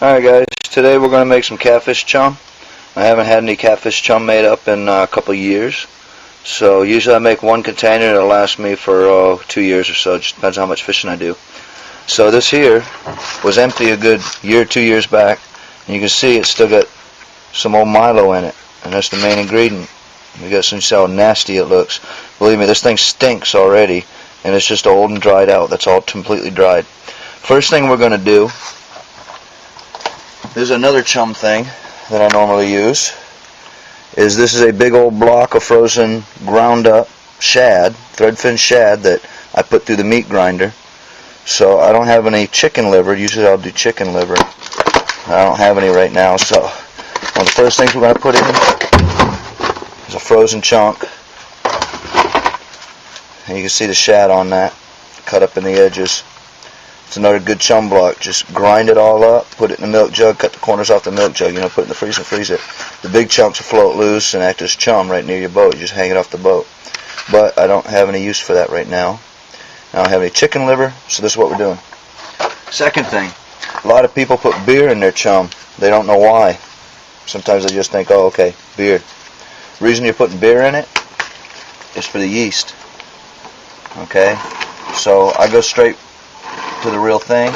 Alright guys, today we're going to make some catfish chum. I haven't had any catfish chum made up in a couple of years. So usually I make one container that'll last me for 2 years or so. It just depends on how much fishing I do. So this here was empty a good year, 2 years back. And you can see it's still got some old Milo in it. And that's the main ingredient. You guys can see how nasty it looks. Believe me, this thing stinks already. And it's just old and dried out. That's all completely dried. First thing we're going to do, there's another chum thing that I normally use. This is a big old block of frozen ground up shad, threadfin shad that I put through the meat grinder. So I don't have any chicken liver. Usually I'll do chicken liver. I don't have any right now. So one of the first things we're going to put in is a frozen chunk. And you can see the shad on that, cut up in the edges. It's another good chum block. Just grind it all up, put it in the milk jug, cut the corners off the milk jug, put it in the freezer and freeze it. The big chunks will float loose and act as chum right near your boat. You just hang it off the boat. But I don't have any use for that right now. I don't have any chicken liver, so this is what we're doing. Second thing, a lot of people put beer in their chum. They don't know why. Sometimes they just think, oh, okay, beer. The reason you're putting beer in it is for the yeast. Okay? So I go straight to the real thing.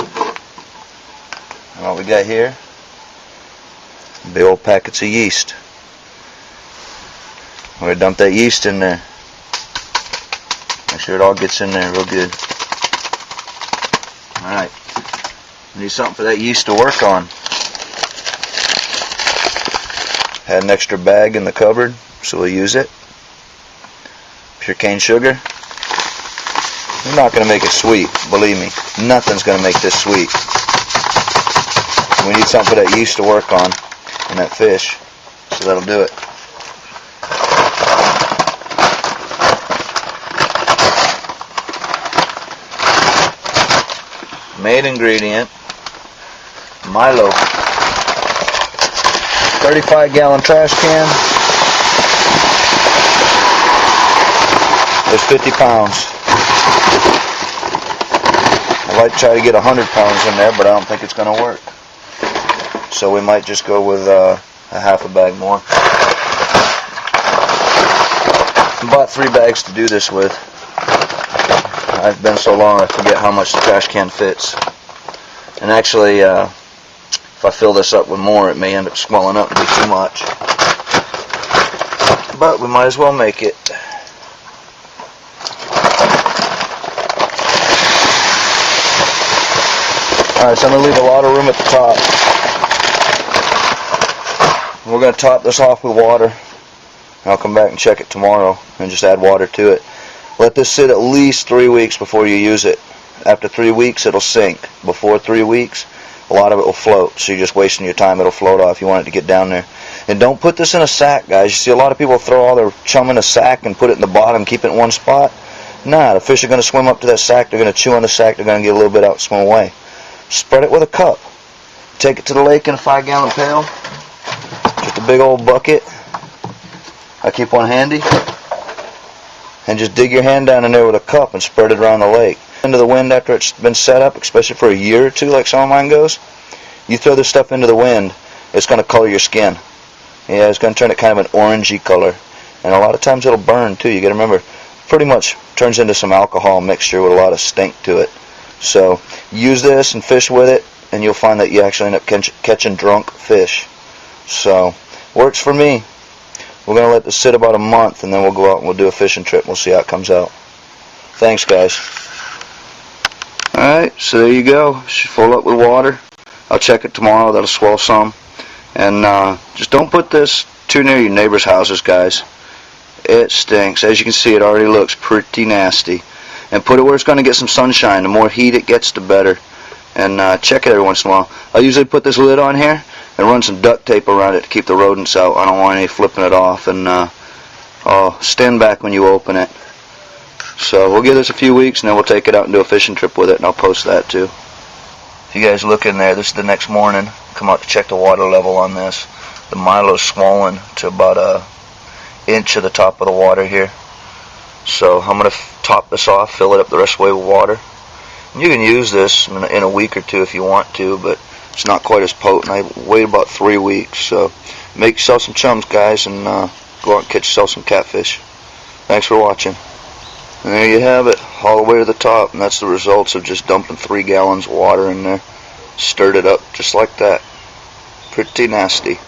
And what we got here, big old packets of yeast. We're gonna dump that yeast in there. Make sure it all gets in there real good. Alright, we need something for that yeast to work on. Had an extra bag in the cupboard, so we'll use it. Pure cane sugar. I'm not going to make it sweet, believe me. Nothing's going to make this sweet. We need something for that yeast to work on in that fish, so that'll do it. Main ingredient, Milo. 35-gallon trash can. There's 50 pounds. I'd like to try to get 100 pounds in there, but I don't think it's going to work. So we might just go with a half a bag more. I bought 3 bags to do this with. I've been so long I forget how much the trash can fits. And actually, if I fill this up with more, it may end up swelling up and be too much. But we might as well make it. Alright, so I'm going to leave a lot of room at the top. We're going to top this off with water. And I'll come back and check it tomorrow and just add water to it. Let this sit at least 3 weeks before you use it. After 3 weeks, it'll sink. Before 3 weeks, a lot of it will float. So you're just wasting your time. It'll float off. You want it to get down there. And don't put this in a sack, guys. You see a lot of people throw all their chum in a sack and put it in the bottom, keep it in one spot. Nah, the fish are going to swim up to that sack. They're going to chew on the sack. They're going to get a little bit out and swim away. Spread it with a cup. Take it to the lake in a 5-gallon pail. Just a big old bucket. I keep one handy. And just dig your hand down in there with a cup and spread it around the lake. Into the wind after it's been set up, especially for a year or two like some of mine goes, you throw this stuff into the wind, it's going to color your skin. Yeah, it's going to turn it kind of an orangey color. And a lot of times it'll burn too. You got to remember, pretty much turns into some alcohol mixture with a lot of stink to it. So use this and fish with it, and you'll find that you actually end up catching drunk fish. So works for me. We're going to let this sit about a month, and then we'll go out and we'll do a fishing trip. We'll see how it comes out. Thanks, guys. Alright, so there you go. Should fill up with water. I'll check it tomorrow. That'll swell some. And just don't put this too near your neighbor's houses, guys. It stinks. As you can see, it already looks pretty nasty. And put it where it's going to get some sunshine. The more heat it gets, the better. And check it every once in a while. I usually put this lid on here and run some duct tape around it to keep the rodents out. I don't want any flipping it off. And I'll stand back when you open it. So we'll give this a few weeks, and then we'll take it out and do a fishing trip with it, and I'll post that too. If you guys look in there, this is the next morning. Come out to check the water level on this. The Milo's swollen to about an inch of the top of the water here. So I'm going to top this off, fill it up the rest of the way with water, You can use this in a week or two if you want to, but it's not quite as potent. I wait about 3 weeks. So make yourself some chums, guys, and go out and catch yourself some catfish. Thanks for watching. And there you have it, all the way to the top, and that's the results of just dumping 3 gallons of water in there. Stirred it up just like that. Pretty nasty.